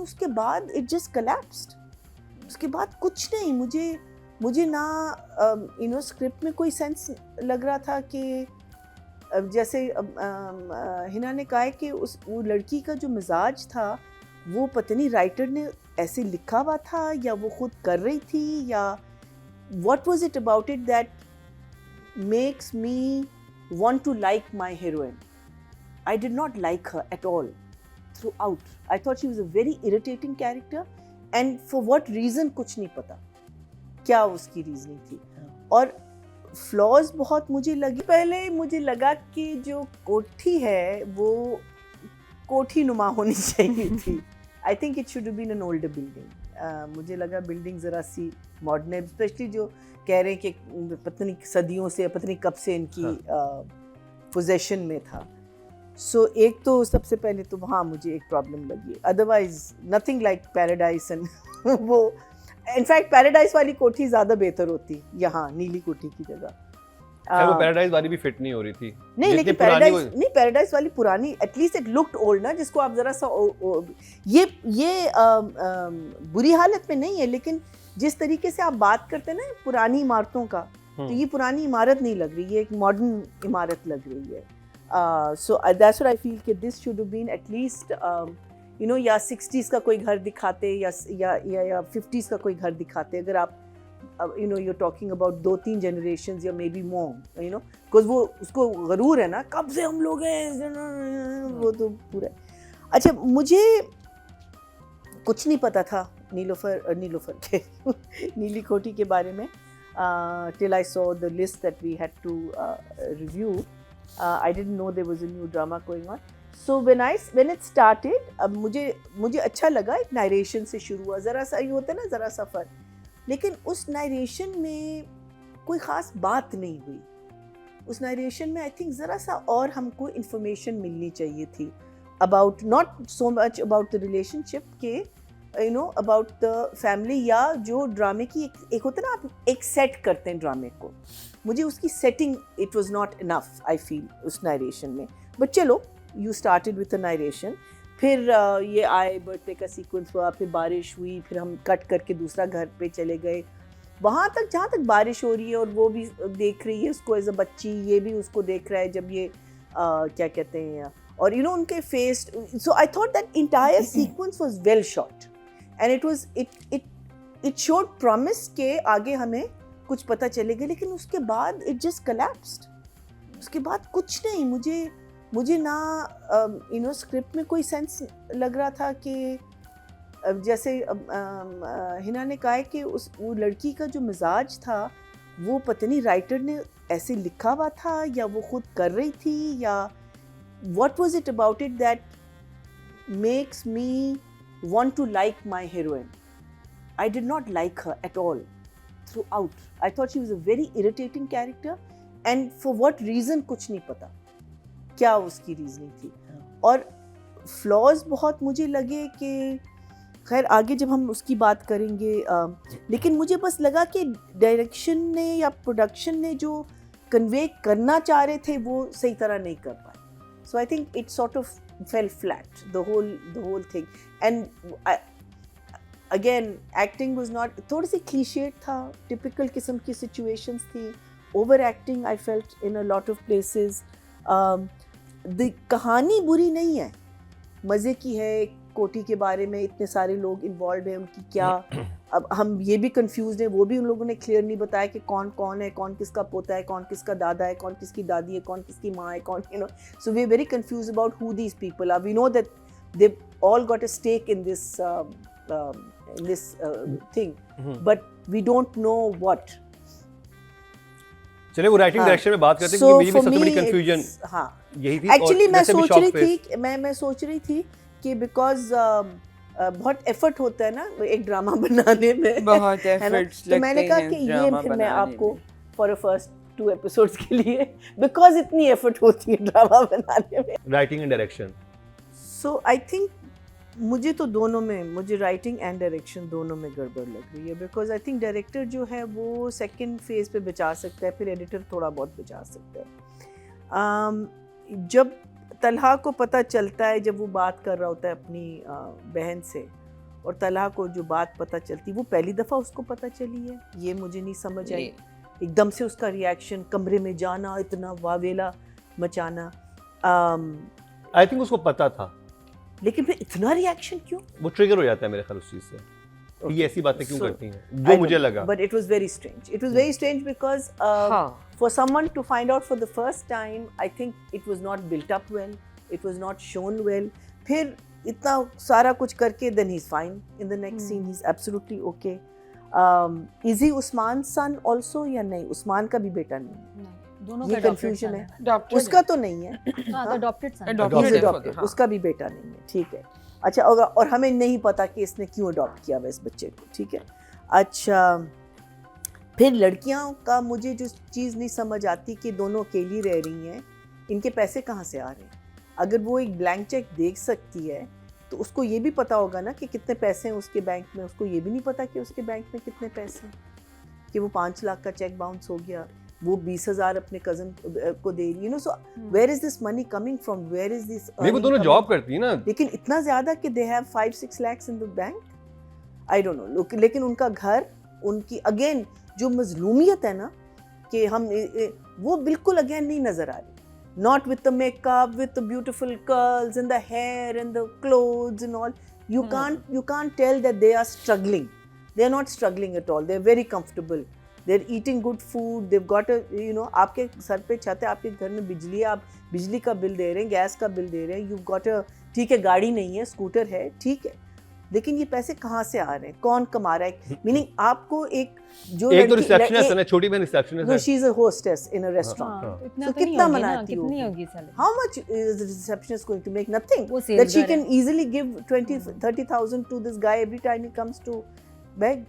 उसके बाद it just collapsed. उसके बाद कुछ नहीं, मुझे ना स्क्रिप्ट में कोई सेंस लग रहा था कि जैसे हिना ने कहा है कि वो लड़की का जो मिजाज था वो पता नहीं राइटर ने ऐसे लिखा हुआ था या वो खुद कर रही थी, या what was it about it that makes me want to like my heroine? I did not like her at all throughout. I thought she was a very irritating character, and for what reason कुछ नहीं पता क्या उसकी reasoning थी। और flaws बहुत मुझे लगी, पहले मुझे लगा कि जो कोठी है वो कोठी नुमा होनी चाहिए थी। I think it should been an older building. मुझे लगा बिल्डिंग ज़रा सी मॉडर्न है, स्पेशली जो कह रहे हैं कि पता नहीं सदियों से पता नहीं कब से इनकी पोजेशन में था। सो एक तो सबसे पहले तो वहाँ मुझे एक प्रॉब्लम लगी, otherwise nothing like paradise and वो इनफैक्ट पैराडाइज वाली कोठी ज़्यादा बेहतर होती यहाँ नीली कोठी की जगह। वो पैराडाइज वाली भी फिट नहीं हो रही थी। नहीं, लेकिन पैराडाइज वाली पुरानी एटलीस्ट इट लुक्ड ओल्ड ना, जिसको आप जरा सा ये बुरी हालत में नहीं है, लेकिन जिस तरीके से आप बात करते हैं ना पुरानी इमारतों का, तो ये पुरानी इमारत नहीं लग रही, ये एक मॉडर्न इमारत लग रही है। So that's what I feel कि this should have been at least या 60s का कोई घर दिखाते या 50s का कोई घर दिखाते, अगर आप you're talking about 2-3 generations या maybe more, because वो उसको गरूर है ना, कब से हम लोग हैं, वो तो पूरा। अच्छा, मुझे कुछ नहीं पता था नीलोफर के नीली कोठी के बारे में till I saw the list that we had to review. I didn't know there was a new drama going on. So when it started, अब मुझे अच्छा लगा, एक narration से शुरू हुआ, ज़रा सा ये होता है ना ज़रा सा फर्क, लेकिन उस नरेशन में कोई ख़ास बात नहीं हुई। उस नरेशन में आई थिंक ज़रा सा और हमको इन्फॉर्मेशन मिलनी चाहिए थी about, not so much about the relationship के अबाउट द फैमिली, या जो ड्रामे की एक होता है ना, आप एक सेट करते हैं ड्रामे को, मुझे उसकी setting it was not enough I feel उस नरेशन में। बट चलो, you started with a narration, फिर ये आए, बर्थडे का सीक्वेंस हुआ, फिर बारिश हुई, फिर हम कट करके दूसरा घर पे चले गए, वहाँ तक जहाँ तक बारिश हो रही है और वो भी देख रही है उसको एज अ बच्ची, ये भी उसको देख रहा है जब ये क्या कहते हैं, और उनके face. So I thought that entire sequence was well shot and it showed promise के आगे हमें कुछ पता चलेगा, लेकिन उसके बाद इट जस्ट कोलैप्स्ड। उसके बाद कुछ नहीं, मुझे ना स्क्रिप्ट में कोई सेंस लग रहा था कि जैसे हिना ने कहा है कि वो लड़की का जो मिजाज था वो पता नहीं राइटर ने ऐसे लिखा हुआ था या वो खुद कर रही थी, या what was it about it that makes me want to like my heroine? I did not like her at all throughout. I thought she was a very irritating character, and for what reason कुछ नहीं पता क्या उसकी reasoning थी। और flaws बहुत मुझे लगे कि खैर आगे जब हम उसकी बात करेंगे, लेकिन मुझे बस लगा कि डायरेक्शन ने या प्रोडक्शन ने जो कन्वे करना चाह रहे थे वो सही तरह नहीं कर पाए। So I think it sort of fell flat the whole thing, and again acting was not, थोड़ी सी क्लीशेड था, टिपिकल किस्म की सिचुएशंस थी, over acting I felt in a lot of places. कहानी बुरी नहीं है, मज़े की है, कोठी के बारे में इतने सारे लोग इन्वॉल्व हैं, उनकी क्या, अब हम ये भी कंफ्यूज हैं, वो भी उन लोगों ने क्लियर नहीं बताया कि कौन कौन है, कौन किसका पोता है, कौन किसका दादा है, कौन किसकी दादी है, कौन किसकी माँ है, कौन so we are very confuse about who these people are. We know that they all got a stake in this thing, but we don't know what. चलिए वो राइटिंग डायरेक्शन में बात करते हैं, क्योंकि मुझे भी सबसे बड़ी कंफ्यूजन यही थी। एक्चुअली मैं सोच रही थी कि बिकॉज बहुत एफर्ट होता है ना एक ड्रामा बनाने में, बहुत एफर्ट्स लगते हैं, तो मैंने कहा कि ये फिर मैं आपको फॉर अ फर्स्ट 2 एपिसोड्स के लिए, बिकॉज इतनी एफर्ट होती है ड्रामा बनाने में, writing and direction. So I think मुझे तो दोनों में, मुझे राइटिंग एंड डायरेक्शन दोनों में गड़बड़ लग रही है, बिकॉज आई थिंक डायरेक्टर जो है वो सेकंड फेज पे बचा सकता है, फिर एडिटर थोड़ा बहुत बचा सकता है। जब तलहा को पता चलता है, जब वो बात कर रहा होता है अपनी बहन से, और तलहा को जो बात पता चलती वो पहली दफ़ा उसको पता चली है, ये मुझे नहीं समझ आई। एकदम से उसका रिएक्शन, कमरे में जाना, इतना वावेला मचाना। आई थिंक उसको पता था, लेकिन फिर इतना रिएक्शन क्यों? वो ट्रिगर हो जाता है मेरे ख्याल उस चीज़ से। ये ऐसी बातें क्यों करती हैं जो मुझे लगा। But it was very strange. It was very strange because for someone to find out for the first time, I think it was not built up well. It was not shown well. फिर इतना सारा कुछ करके then he's fine in the next scene. He's absolutely okay. Is he Usman's son also या नहीं? उस्मान का भी बेटा नहीं है। दोनों ये का कंफ्यूजन है। उसका तो नहीं है। adopted son। Adopted, उसका भी बेटा नहीं है। ठीक है। अच्छा, और हमें नहीं पता कि इसने क्यों अडॉप्ट किया हुआ इस बच्चे को। ठीक है। अच्छा, फिर लड़कियों का मुझे जो चीज़ नहीं समझ आती कि दोनों अकेली रह रही हैं, इनके पैसे कहाँ से आ रहे हैं? अगर वो एक ब्लैंक चेक देख सकती है तो उसको ये भी पता होगा ना कि कितने पैसे हैं उसके बैंक में। उसको ये भी नहीं पता कि उसके बैंक में कितने पैसे हैं, कि वो 5 लाख का चेक बाउंस हो गया, वो 20,000 अपने कजन को दे रही, you know. So where is this money coming from, where is this? वो दोनों जॉब करती है ना, लेकिन इतना ज्यादा कि they have 5-6 lakhs in the bank. I don't know. लेकिन उनका घर, उनकी अगेन जो मजलूमियत है ना, कि हम वो बिल्कुल अगेन नहीं नजर आ रही। Not with the makeup, with the beautiful curls and the hair and the clothes and all. You can't tell that they are struggling. They are not struggling at all. They are very comfortable. They're eating good food. They've got a, you know, आपके sir पे छत है, आपके घर में बिजली है, आप बिजली का बिल दे रहे हैं, गैस का बिल दे रहे हैं। You've got a, ठीक है, गाड़ी नहीं है, स्कूटर है, ठीक है, लेकिन ये पैसे कहाँ से आ रहे हैं? कौन कमा रहा है? मीनिंग आपको एक तो रिसेप्शनिस्ट है ना, छोटी बहन रिसेप्शनिस्ट है, she is a hostess in a restaurant. तो कितना बनाती है? कितनी होगी salary? How much is the receptionist going to make? Nothing. That she can easily give 20-30,000 to this guy every time he comes to beg.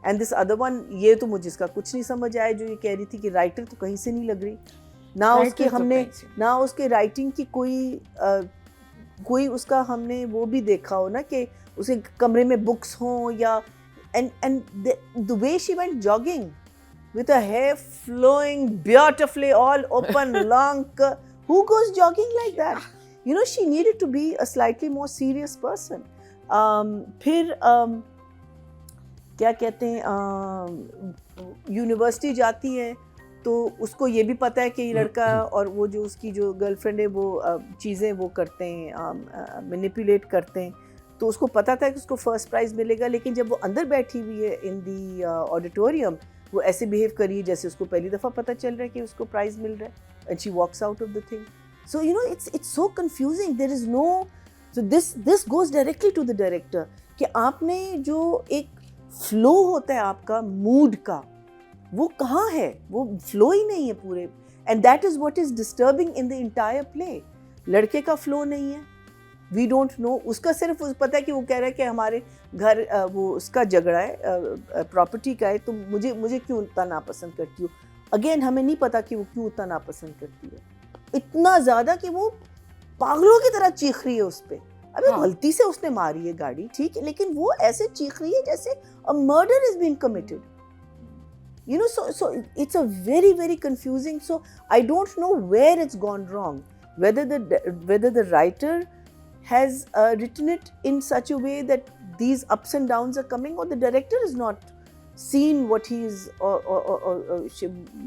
And this other one, ये तो मुझे इसका कुछ नहीं समझ आया, जो ये कह रही थी कि राइटर तो कहीं से नहीं लग रही ना, उसके हमने ना उसके राइटिंग की कोई उसका हमने वो भी देखा हो ना कि उसे कमरे में बुक्स हों, या and the way she went jogging with her hair flowing beautifully all open long, who goes jogging like that? You know, she needed to be a slightly more serious person. फिर क्या कहते हैं, university जाती है तो उसको ये भी पता है कि ये लड़का और वो जो उसकी जो गर्लफ्रेंड है वो चीज़ें वो करते हैं, मैनिपुलेट करते हैं, तो उसको पता था कि उसको फर्स्ट प्राइज़ मिलेगा। लेकिन जब वो अंदर बैठी हुई है इन दी ऑडिटोरियम, वो ऐसे बिहेव करी जैसे उसको पहली दफ़ा पता चल रहा है कि उसको प्राइज़ मिल रहा है, and she walks out of the thing. So you know, it's so confusing. There is no, so this goes directly to the director कि आपने जो एक फ्लो होता है आपका मूड का, वो कहाँ है? वो फ्लो ही नहीं है पूरे, and that is what is disturbing in the entire play. लड़के का फ्लो नहीं है, वी डोंट नो। उसका सिर्फ पता है कि वो कह रहा है कि हमारे घर वो उसका झगड़ा है, प्रॉपर्टी का है, तो मुझे क्यों उतना नापसंद करती हो? अगेन हमें नहीं पता कि वो क्यों उतना नापसंद करती है, इतना ज़्यादा कि वो पागलों की तरह चीख रही है उस पर। अबे गलती से उसने मारी है गाड़ी, ठीक है, लेकिन वो ऐसे चीख रही है जैसे a murder is being committed, you know. So it's a very, very confusing. So I don't know where it's gone wrong, whether the writer has written it in such a way that these ups and downs are coming, or the director is not seen what he is,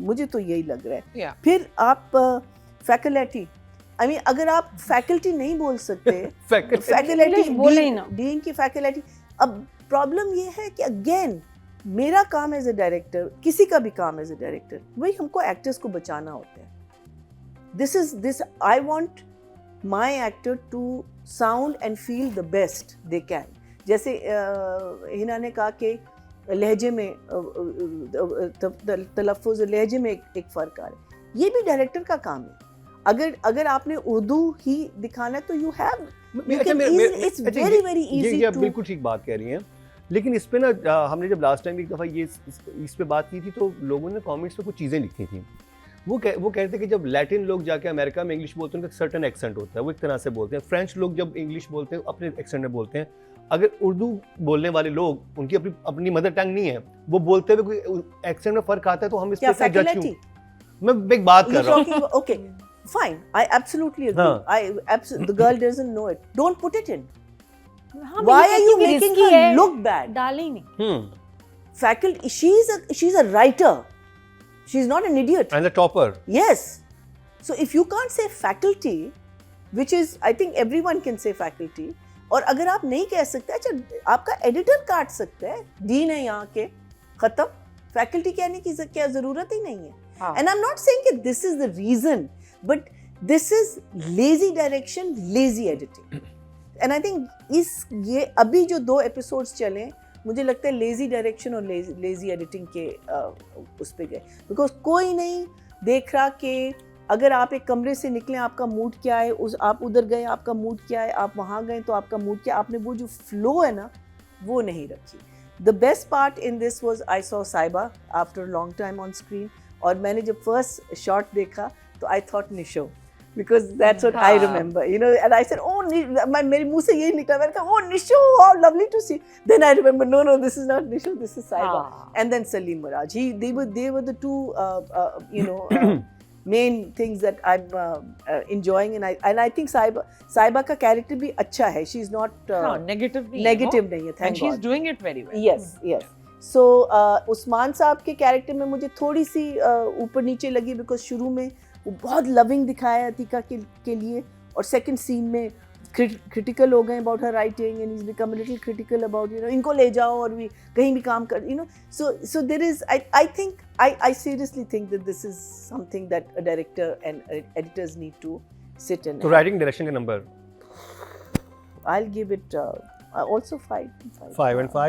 मुझे तो यही लग रहा है। फिर आप faculty, I mean अगर आप फैकल्टी नहीं बोल सकते, फैकल्टी बोले ही ना, डीन की फैकल्टी। अब प्रॉब्लम ये है कि अगेन मेरा काम एज अ डायरेक्टर, किसी का भी काम एज अ डायरेक्टर, वही हमको एक्टर्स को बचाना होता है। This I want my actor to sound and feel the best they can. जैसे हिना ने कहा कि लहजे में तलफ़ुज़ लहजे में एक फ़र्क आ रहा है, ये भी डायरेक्टर का काम है। अगर आपने उर्दू ही दिखाना है तो you have, it's very very easy. ये बिल्कुल ठीक बात कह रही हैं, लेकिन इस पे ना हमने जब लास्ट टाइम एक दफ़ा ये इस पे बात की थी तो लोगों ने कमेंट्स में कुछ चीज़ें लिखी थी। वो कह रहे थे कि जब लैटिन लोग जाके अमेरिका में इंग्लिश बोलते हैं उनका सर्टन एक्सेंट होता है, वो एक तरह से बोलते हैं। फ्रेंच लोग जब इंग्लिश बोलते हैं अपने एक्सेंट में बोलते हैं। अगर उर्दू बोलने वाले लोग, उनकी अपनी मदर टंग नहीं है, वो बोलते हुए कोई एक्सेंट में फ़र्क आता है तो हम इस पे जज क्यों? मैं एक बात कर रहा हूँ। Okay fine, I absolutely agree. The girl doesn't know it. Don't put it in. Why are you making her look bad. डाले ही नहीं. Faculty, she's a writer. She's not an idiot. And the topper. Yes. So if you can't say faculty, which is, I think everyone can say faculty, और अगर आप नहीं कह सकते, अच्छा आपका एडिटर काट सकता है, डीन है यहाँ के, खत्म, फैकल्टी कहने की क्या जरूरत ही नहीं है. And I'm not saying that this is the reason, but this is lazy direction, lazy editing. And I think ये अभी जो 2 episodes चले, मुझे लगता है लेजी डायरेक्शन और लेजी एडिटिंग के उस पे गए, बिकॉज कोई नहीं देख रहा कि अगर आप एक कमरे से निकले आपका मूड क्या है, उस आप उधर गए आपका मूड क्या है, आप वहाँ गए तो आपका मूड क्या, आपने वो जो फ्लो है ना वो नहीं रखी. The best part in this was I saw साइबा after long time on screen, और मैंने जब फर्स्ट शॉट देखा तो I thought निशो, because that's what I remember, you know, and I said, oh, मेरे मुंह से यही निकला, मैंने कहा, oh, Nishu, how lovely to see. Then I remember, no, this is not Nishu, this is Saiba. And then Salim Miraj. They were the two, you know, main things that I'm enjoying, and I think Saiba का character भी अच्छा है. She's not negative नहीं है, thank and she's God. doing it very well. Yes. So Usman साहब के character में मुझे थोड़ी सी ऊपर नीचे लगी, बिकॉज शुरू में वो बहुत लविंग दिखाया अतिका के लिए, और सेकंड सीन में क्रिटिकल हो गए about her writing, and is become a little critical about, you know, इनको ले जाओ और भी कहीं भी काम कर, you know. So there is, I think, I seriously think that this is something that a director and editors need to sit in. तो राइटिंग डायरेक्शन का number I will give it also 5 and 5